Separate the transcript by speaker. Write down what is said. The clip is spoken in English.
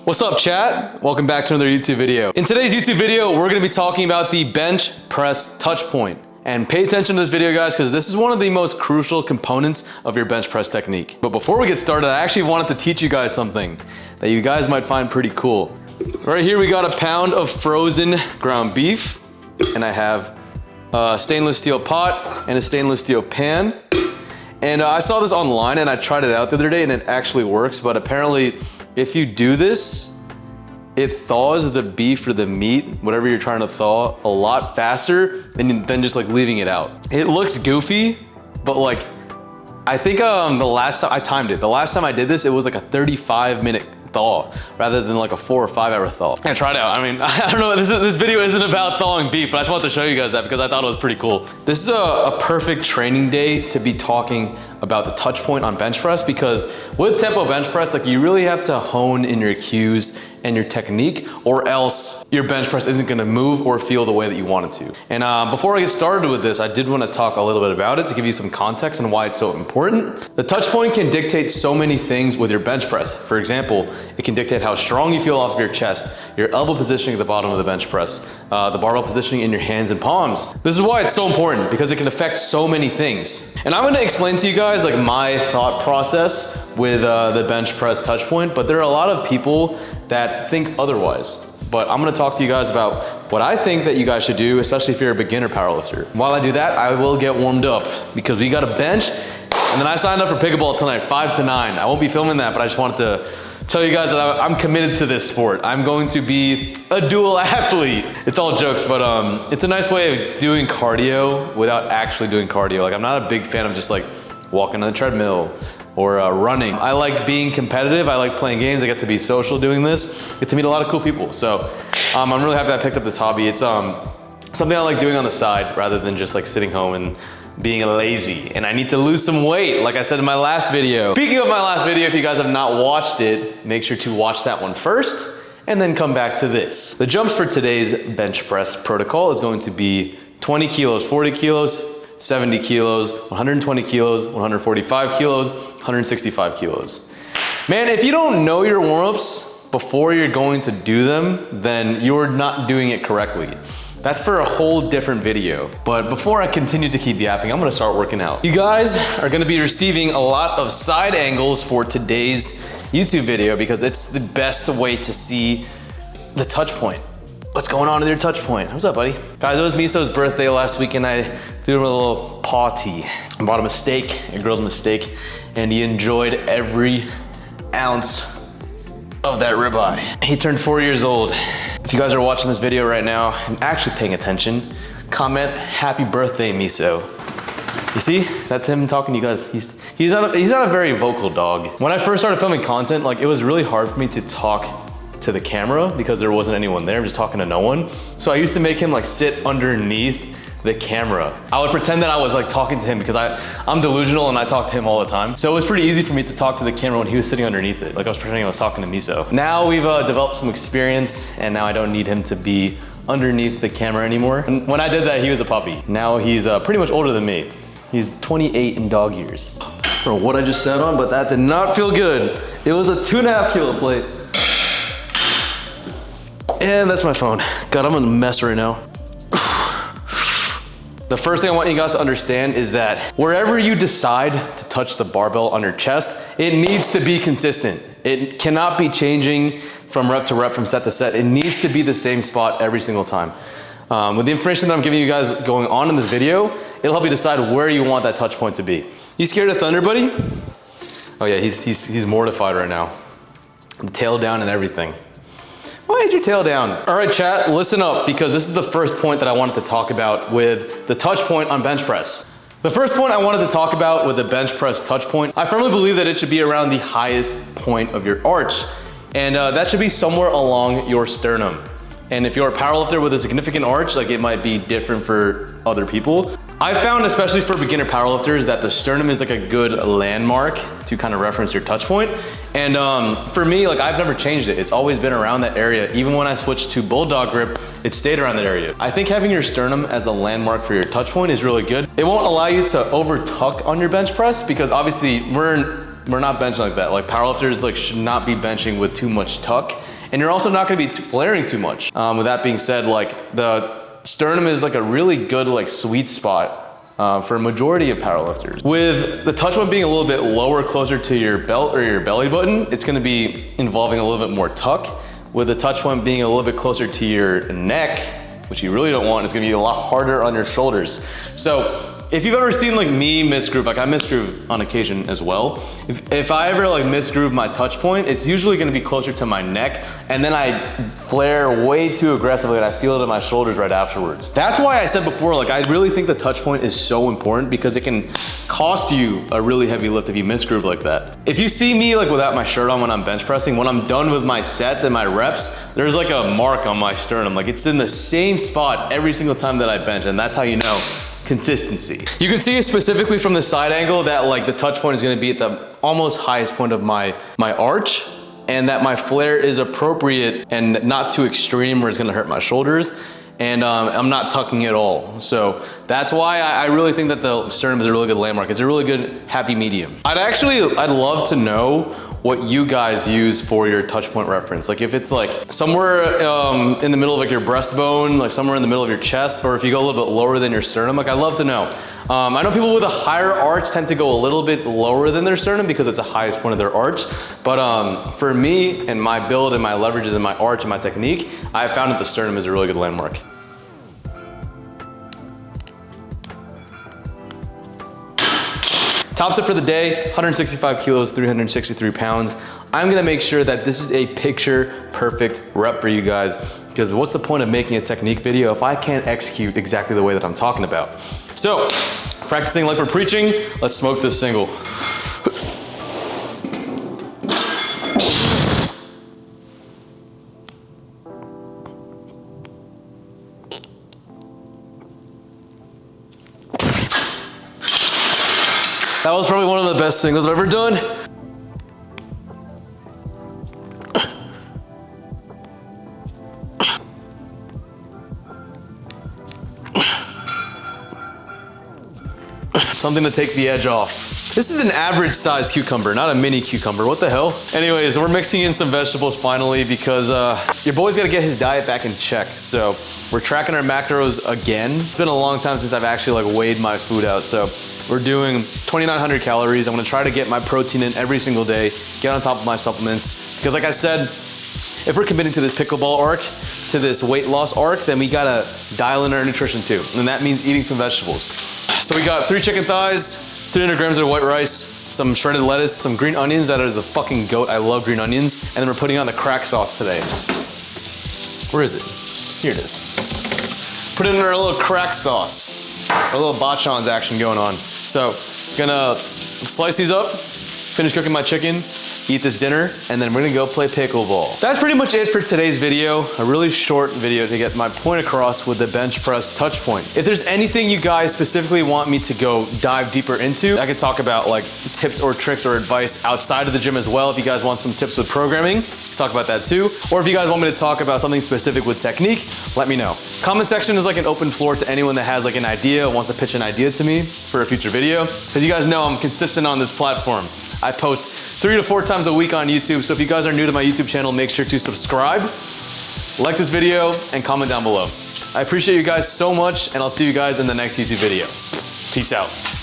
Speaker 1: What's up, chat? Welcome back to another YouTube video. In today's YouTube video, we're gonna be talking about the bench press touch point. And pay attention to this video, guys, because this is one of the most crucial components of your bench press technique. But before we get started, I actually wanted to teach you guys something that you guys might find pretty cool. Right here, we got a pound of frozen ground beef, and I have a stainless steel pot and a stainless steel pan. And I saw this online and I tried it out the other day and it actually works, but apparently if you do this, it thaws the beef or the meat, whatever you're trying to thaw, a lot faster than just like leaving it out. It looks goofy, but like, I think the last time I timed it, the last time I did this, it was like a 35-minute thaw rather than like a 4 or 5 hour thaw. I tried it out. I mean, I don't know, this video isn't about thawing beef, but I just wanted to show you guys that because I thought it was pretty cool. This is a perfect training day to be talking about the touch point on bench press, because with tempo bench press, like you really have to hone in your cues and your technique, or else your bench press isn't gonna move or feel the way that you want it to. And before I get started with this, I did wanna talk a little bit about it to give you some context on why it's so important. The touch point can dictate so many things with your bench press. For example, it can dictate how strong you feel off of your chest, your elbow positioning at the bottom of the bench press, the barbell positioning in your hands and palms. This is why it's so important, because it can affect so many things. And I'm gonna explain to you guys like my thought process with the bench press touch point, but there are a lot of people that think otherwise. But I'm gonna talk to you guys about what I think that you guys should do, especially if you're a beginner powerlifter. While I do that, I will get warmed up because we got a bench, and then I signed up for pickleball tonight, 5 to 9. I won't be filming that, but I just wanted to tell you guys that I'm committed to this sport. I'm going to be a dual athlete. It's all jokes, but it's a nice way of doing cardio without actually doing cardio. Like, I'm not a big fan of just like walking on the treadmill or running. I like being competitive. I like playing games. I get to be social doing this. Get to meet a lot of cool people. So I'm really happy that I picked up this hobby. It's something I like doing on the side rather than just like sitting home and being lazy. And I need to lose some weight, like I said in my last video. Speaking of my last video, if you guys have not watched it, make sure to watch that one first and then come back to this. The jumps for today's bench press protocol is going to be 20 kilos, 40 kilos, 70 kilos, 120 kilos, 145 kilos, 165 kilos. Man, if you don't know your warm-ups before you're going to do them, then you're not doing it correctly. That's for a whole different video. But before I continue to keep yapping, I'm gonna start working out. You guys are gonna be receiving a lot of side angles for today's YouTube video because it's the best way to see the touch point. What's going on with your touch point? What's up, buddy? Guys, it was Miso's birthday last week and I threw him a little party. I bought him a steak, a grilled him a steak, and he enjoyed every ounce of that ribeye. He turned 4 years old. If you guys are watching this video right now and actually paying attention, comment happy birthday, Miso. You see, that's him talking to you guys. He's not a very vocal dog. When I first started filming content, like it was really hard for me to talk to the camera because there wasn't anyone there. I'm just talking to no one. So I used to make him like sit underneath the camera. I would pretend that I was like talking to him because I'm delusional and I talk to him all the time. So it was pretty easy for me to talk to the camera when he was sitting underneath it. Like I was pretending I was talking to Miso. Now we've developed some experience and now I don't need him to be underneath the camera anymore. And when I did that, he was a puppy. Now he's pretty much older than me. He's 28 in dog years. I don't know what I just sat on, but that did not feel good. It was a 2.5 kilo plate. And that's my phone. God, I'm in a mess right now. The first thing I want you guys to understand is that wherever you decide to touch the barbell on your chest, it needs to be consistent. It cannot be changing from rep to rep, from set to set. It needs to be the same spot every single time. With the information that I'm giving you guys going on in this video, it'll help you decide where you want that touch point to be. You scared of thunder, buddy? Oh yeah, he's mortified right now. The tail down and everything. Why is your tail down? All right, chat, listen up, because this is the first point that I wanted to talk about with the touch point on bench press. The first point I wanted to talk about with the bench press touch point, I firmly believe that it should be around the highest point of your arch. And that should be somewhere along your sternum. And if you're a powerlifter with a significant arch, like it might be different for other people. I found, especially for beginner powerlifters, that the sternum is like a good landmark to kind of reference your touch point. And for me, like I've never changed it. It's always been around that area. Even when I switched to bulldog grip, it stayed around that area. I think having your sternum as a landmark for your touch point is really good. It won't allow you to over tuck on your bench press because obviously we're not benching like that. Like powerlifters like should not be benching with too much tuck. And you're also not gonna be flaring too much. With that being said, like the sternum is like a really good like sweet spot for a majority of powerlifters. With the touch point being a little bit lower, closer to your belt or your belly button, it's gonna be involving a little bit more tuck. With the touch point being a little bit closer to your neck, which you really don't want, it's gonna be a lot harder on your shoulders. So if you've ever seen like me misgroove, like I misgroove on occasion as well. If I ever like misgroove my touch point, it's usually gonna be closer to my neck, and then I flare way too aggressively and I feel it in my shoulders right afterwards. That's why I said before, like I really think the touch point is so important because it can cost you a really heavy lift if you misgroove like that. If you see me like without my shirt on when I'm bench pressing, when I'm done with my sets and my reps, there's like a mark on my sternum. Like it's in the same spot every single time that I bench, and that's how you know consistency. You can see specifically from the side angle that like the touch point is gonna be at the almost highest point of my arch, and that my flare is appropriate and not too extreme where it's gonna hurt my shoulders. And I'm not tucking at all. So that's why I really think that the sternum is a really good landmark. It's a really good happy medium. I'd love to know what you guys use for your touch point reference. Like if it's like somewhere in the middle of like your breastbone, like somewhere in the middle of your chest, or if you go a little bit lower than your sternum, like I'd love to know. I know people with a higher arch tend to go a little bit lower than their sternum because it's the highest point of their arch. But for me and my build and my leverages and my arch and my technique, I found that the sternum is a really good landmark. Top set for the day, 165 kilos, 363 pounds. I'm gonna make sure that this is a picture perfect rep for you guys, because what's the point of making a technique video if I can't execute exactly the way that I'm talking about? So, practicing like we're preaching, let's smoke this single. That was probably one of the best singles I've ever done. Something to take the edge off. This is an average size cucumber, not a mini cucumber. What the hell? Anyways, we're mixing in some vegetables finally because your boy's gotta get his diet back in check. So we're tracking our macros again. It's been a long time since I've actually like weighed my food out. So we're doing 2,900 calories. I'm gonna try to get my protein in every single day, get on top of my supplements. Because like I said, if we're committing to this pickleball arc, to this weight loss arc, then we gotta dial in our nutrition too. And that means eating some vegetables. So we got 3 chicken thighs, 300 grams of white rice, some shredded lettuce, some green onions that are the fucking goat. I love green onions. And then we're putting on the crack sauce today. Where is it? Here it is. Put it in our little crack sauce. Our little bachans action going on. So, gonna slice these up, finish cooking my chicken, eat this dinner, and then we're gonna go play pickleball. That's pretty much it for today's video. A really short video to get my point across with the bench press touch point. If there's anything you guys specifically want me to go dive deeper into, I could talk about like tips or tricks or advice outside of the gym as well. If you guys want some tips with programming, let's talk about that too. Or if you guys want me to talk about something specific with technique, let me know. Comment section is like an open floor to anyone that has like an idea, wants to pitch an idea to me for a future video. Because you guys know I'm consistent on this platform. I post 3 to 4 times a week on YouTube, so if you guys are new to my YouTube channel, make sure to subscribe, like this video, and comment down below. I appreciate you guys so much, and I'll see you guys in the next YouTube video. Peace out.